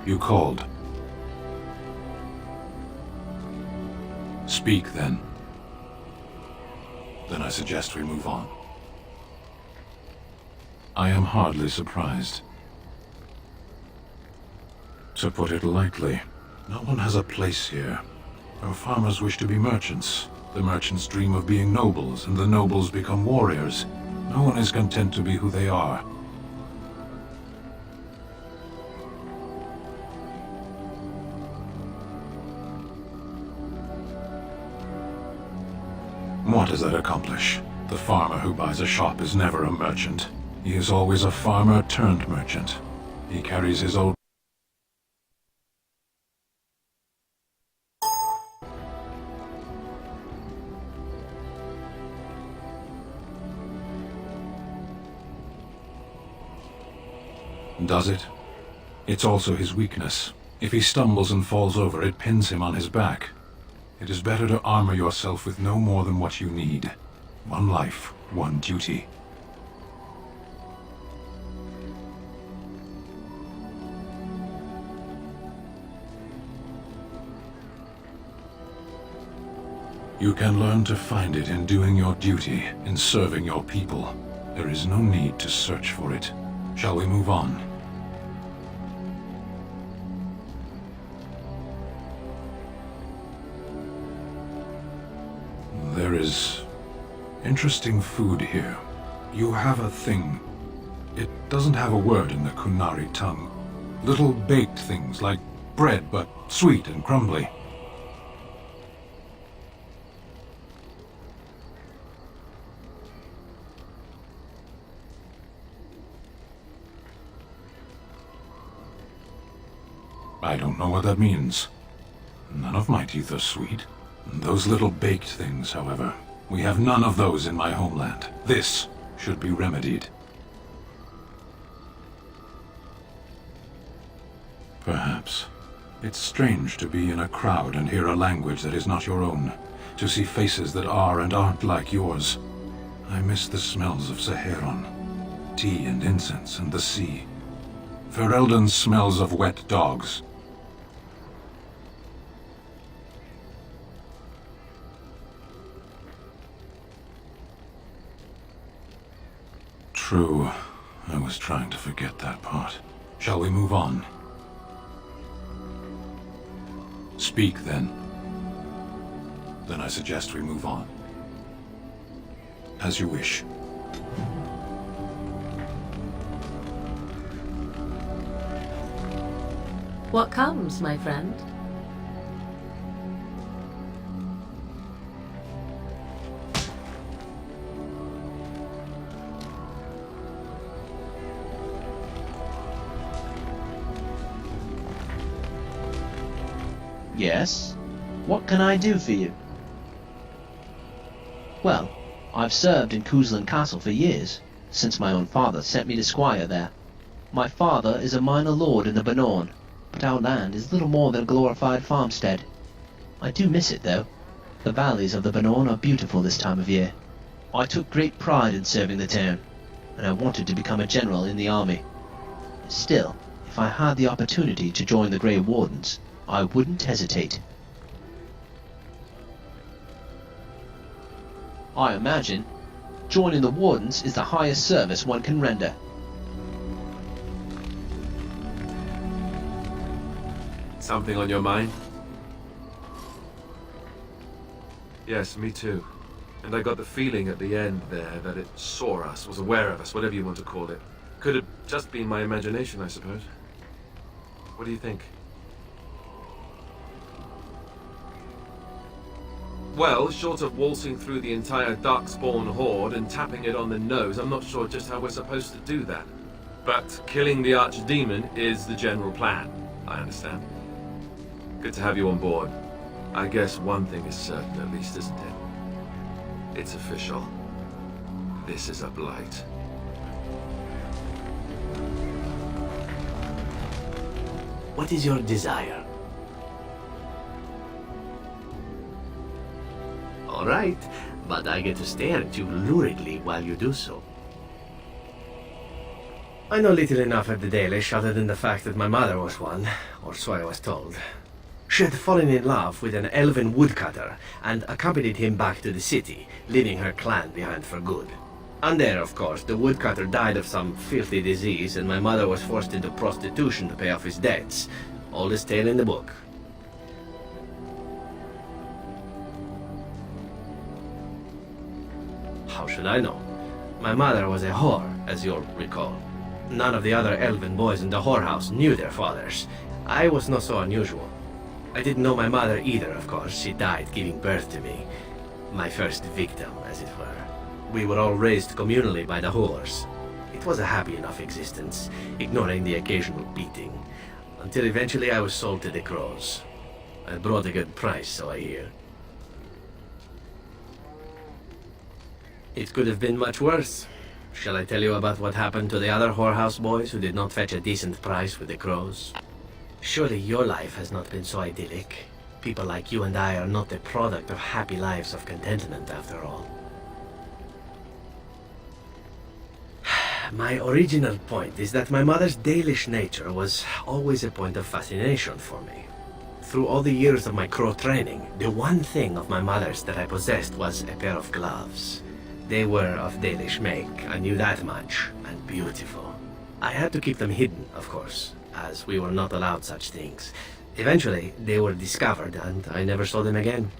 You called. Speak, then. Then I suggest we move on. I am hardly surprised. To put it lightly, no one has a place here. Our farmers wish to be merchants. The merchants dream of being nobles, and the nobles become warriors. No one is content to be who they are. What does that accomplish? The farmer who buys a shop is never a merchant. He is always a farmer turned merchant. He carries his old... Does it? It's also his weakness. If he stumbles and falls over, it pins him on his back. It is better to armor yourself with no more than what you need. One life, one duty. You can learn to find it in doing your duty, in serving your people. There is no need to search for it. Shall we move on? There is interesting food here. You have a thing. It doesn't have a word in the Kunari tongue. Little baked things like bread, but sweet and crumbly. I don't know what that means. None of my teeth are sweet. Those little baked things, however, we have none of those in my homeland. This should be remedied. Perhaps. It's strange to be in a crowd and hear a language that is not your own, to see faces that are and aren't like yours. I miss the smells of Saharon, tea and incense and the sea. Ferelden smells of wet dogs. True. I was trying to forget that part. Shall we move on? Speak, then. Then I suggest we move on. As you wish. What comes, my friend? Yes? What can I do for you? Well, I've served in Kuzlan Castle for years, since my own father sent me to squire there. My father is a minor lord in the Banorn, but our land is little more than a glorified farmstead. I do miss it, though. The valleys of the Banorn are beautiful this time of year. I took great pride in serving the town, and I wanted to become a general in the army. Still, if I had the opportunity to join the Grey Wardens, I wouldn't hesitate. I imagine joining the Wardens is the highest service one can render. Something on your mind? Yes, me too. And I got the feeling at the end there that it saw us, was aware of us, whatever you want to call it. Could have just been my imagination, I suppose. What do you think? Well, short of waltzing through the entire Darkspawn horde and tapping it on the nose, I'm not sure just how we're supposed to do that. But killing the Archdemon is the general plan, I understand. Good to have you on board. I guess one thing is certain at least, isn't it? It's official. This is a blight. What is your desire? All right, but I get to stare at you luridly while you do so. I know little enough of the Dalish other than the fact that my mother was one, or so I was told. She had fallen in love with an elven woodcutter and accompanied him back to the city, leaving her clan behind for good. And there, of course, the woodcutter died of some filthy disease and my mother was forced into prostitution to pay off his debts. Oldest tale in the book. How should I know? My mother was a whore, as you'll recall. None of the other elven boys in the whorehouse knew their fathers. I was not so unusual. I didn't know my mother either, of course. She died giving birth to me. My first victim, as it were. We were all raised communally by the whores. It was a happy enough existence, ignoring the occasional beating. Until eventually I was sold to the crows. I brought a good price, so I hear. It could have been much worse. Shall I tell you about what happened to the other whorehouse boys who did not fetch a decent price with the crows? Surely your life has not been so idyllic. People like you and I are not the product of happy lives of contentment, after all. My original point is that my mother's Dalish nature was always a point of fascination for me. Through all the years of my crow training, the one thing of my mother's that I possessed was a pair of gloves. They were of Dalish make, I knew that much, and beautiful. I had to keep them hidden, of course, as we were not allowed such things. Eventually, they were discovered, and I never saw them again.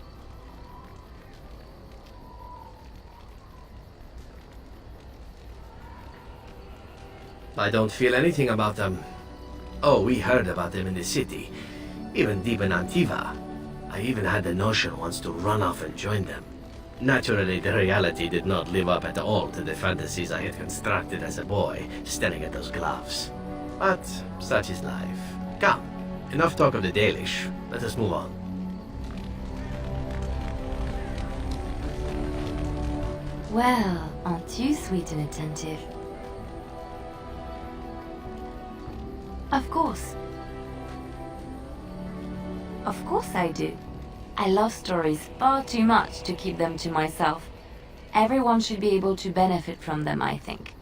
I don't feel anything about them. Oh, we heard about them in the city, even deep in Antiva. I even had the notion once to run off and join them. Naturally, the reality did not live up at all to the fantasies I had constructed as a boy, staring at those gloves. But such is life. Come, enough talk of the Dalish. Let us move on. Well, aren't you sweet and attentive? Of course. Of course I do. I love stories far too much to keep them to myself. Everyone should be able to benefit from them, I think.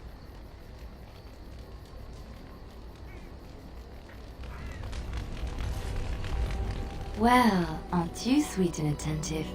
Well, aren't you sweet and attentive?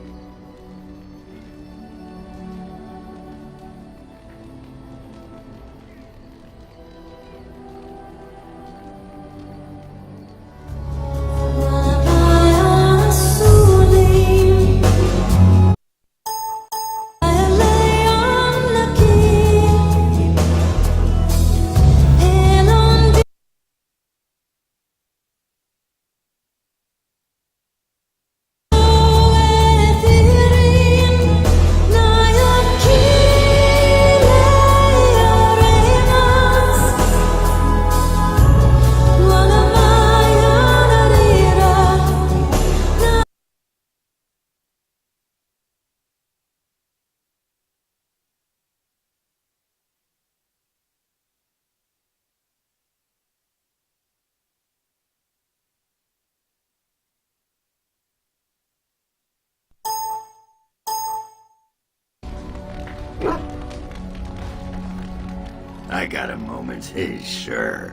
I got a moment's haze, sure.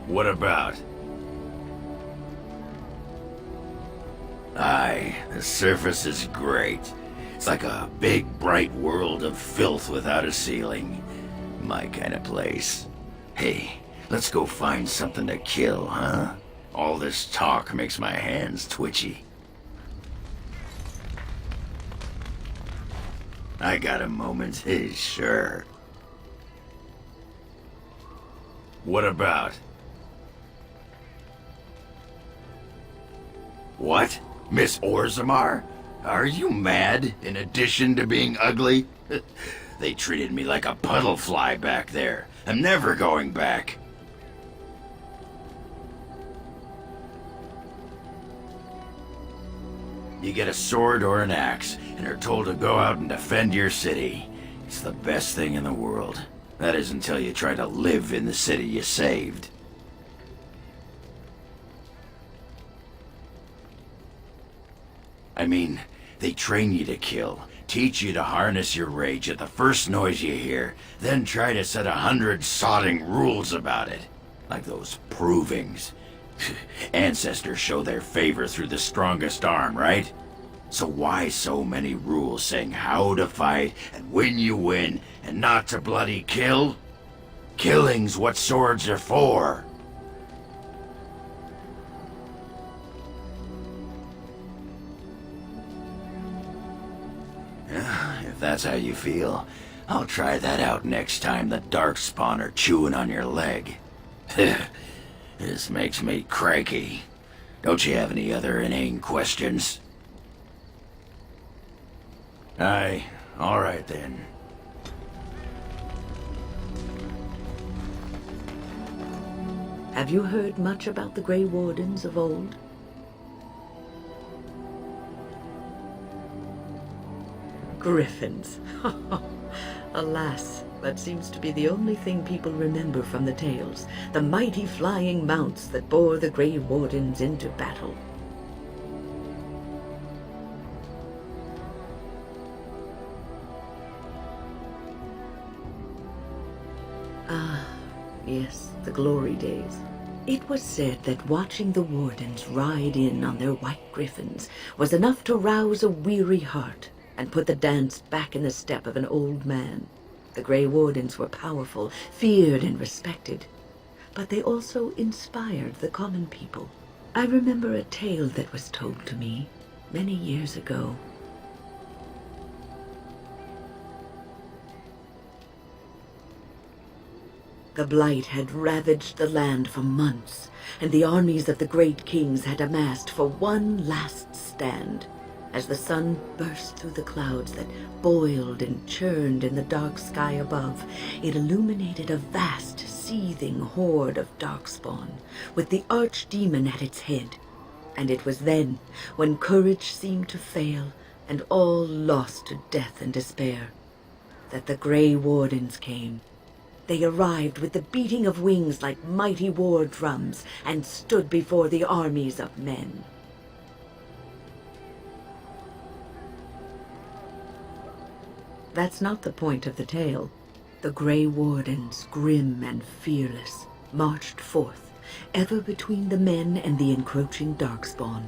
What about? Aye, the surface is great. It's like a big, bright world of filth without a ceiling. My kind of place. Hey, let's go find something to kill, huh? All this talk makes my hands twitchy. I got a moment's haze, sure. What about? What? Miss Orzammar? Are you mad, in addition to being ugly? They treated me like a puddle fly back there. I'm never going back. You get a sword or an axe, and are told to go out and defend your city. It's the best thing in the world. That is until you try to live in the city you saved. I mean, they train you to kill, teach you to harness your rage at the first noise you hear, then try to set 100 sodding rules about it. Like those provings. Ancestors show their favor through the strongest arm, right? So why so many rules saying how to fight and when you win and not to bloody kill? Killing's what swords are for. If that's how you feel, I'll try that out next time the Darkspawn are chewing on your leg. This makes me cranky. Don't you have any other inane questions? Aye, alright then. Have you heard much about the Grey Wardens of old? Griffins. Alas, that seems to be the only thing people remember from the tales. The mighty flying mounts that bore the Grey Wardens into battle. Ah, yes, the glory days. It was said that watching the Wardens ride in on their white griffins was enough to rouse a weary heart and put the dance back in the step of an old man. The Grey Wardens were powerful, feared and respected, but they also inspired the common people. I remember a tale that was told to me many years ago. The Blight had ravaged the land for months, and the armies of the great kings had amassed for one last stand. As the sun burst through the clouds that boiled and churned in the dark sky above, it illuminated a vast, seething horde of Darkspawn, with the archdemon at its head. And it was then, when courage seemed to fail, and all lost to death and despair, that the Grey Wardens came. They arrived with the beating of wings like mighty war drums, and stood before the armies of men. That's not the point of the tale. The Grey Wardens, grim and fearless, marched forth, ever between the men and the encroaching Darkspawn.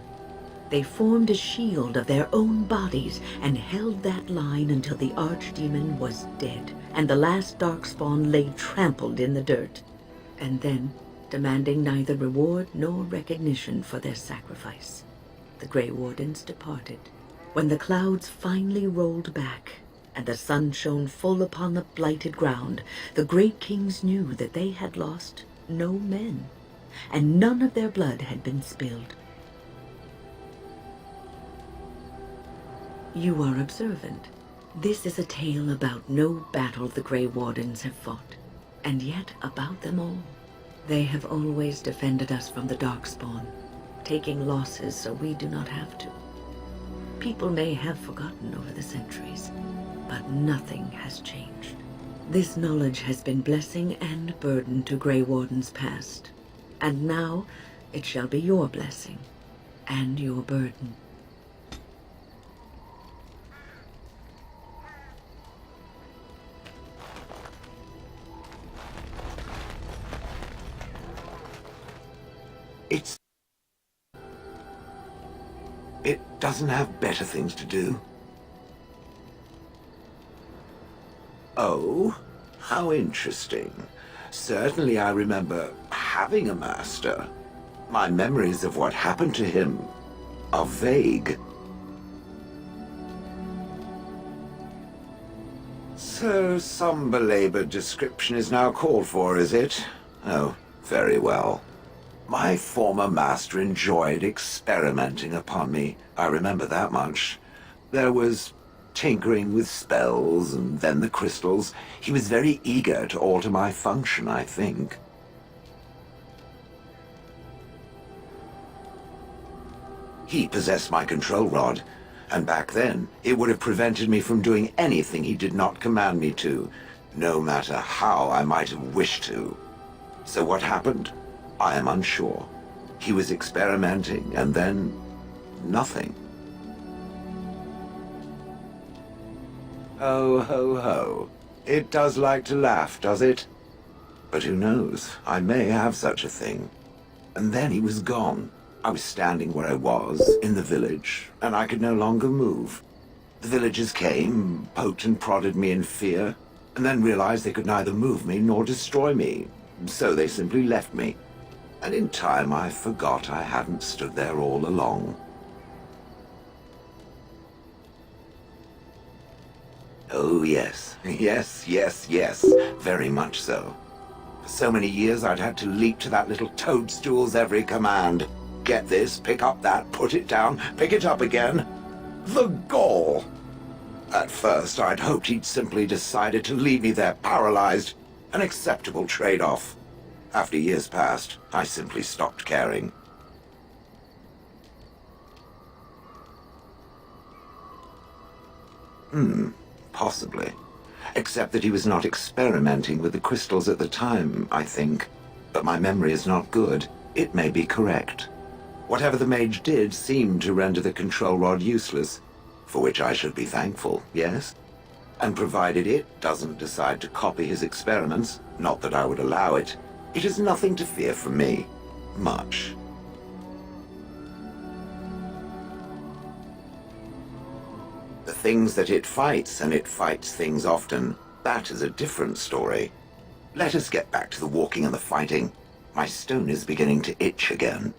They formed a shield of their own bodies and held that line until the archdemon was dead, and the last Darkspawn lay trampled in the dirt. And then, demanding neither reward nor recognition for their sacrifice, the Grey Wardens departed. When the clouds finally rolled back, and the sun shone full upon the blighted ground, the great kings knew that they had lost no men, and none of their blood had been spilled. You are observant. This is a tale about no battle the Grey Wardens have fought, and yet about them all. They have always defended us from the Darkspawn, taking losses so we do not have to. People may have forgotten over the centuries, but nothing has changed. This knowledge has been blessing and burden to Grey Wardens past, and now it shall be your blessing and your burden. It doesn't have better things to do. Oh, how interesting. Certainly I remember having a master. My memories of what happened to him are vague. So some belabored description is now called for, is it? Oh, very well. My former master enjoyed experimenting upon me. I remember that much. There was tinkering with spells, and then the crystals. He was very eager to alter my function, I think. He possessed my control rod, and back then, it would have prevented me from doing anything he did not command me to, no matter how I might have wished to. So what happened? I am unsure. He was experimenting, and then nothing. Ho, ho, ho. It does like to laugh, does it? But who knows? I may have such a thing. And then he was gone. I was standing where I was, in the village, and I could no longer move. The villagers came, poked and prodded me in fear, and then realized they could neither move me nor destroy me. So they simply left me. And in time I forgot I hadn't stood there all along. Oh yes, yes, yes, yes, very much so. For so many years I'd had to leap to that little toadstool's every command. Get this, pick up that, put it down, pick it up again. The gall! At first I'd hoped he'd simply decided to leave me there paralyzed, an acceptable trade-off. After years passed, I simply stopped caring. Possibly. Except that he was not experimenting with the crystals at the time, I think. But my memory is not good. It may be correct. Whatever the mage did seemed to render the control rod useless, for which I should be thankful, yes? And provided it doesn't decide to copy his experiments, not that I would allow it, it is nothing to fear from me. Much. The things that it fights, and it fights things often, that is a different story. Let us get back to the walking and the fighting. My stone is beginning to itch again.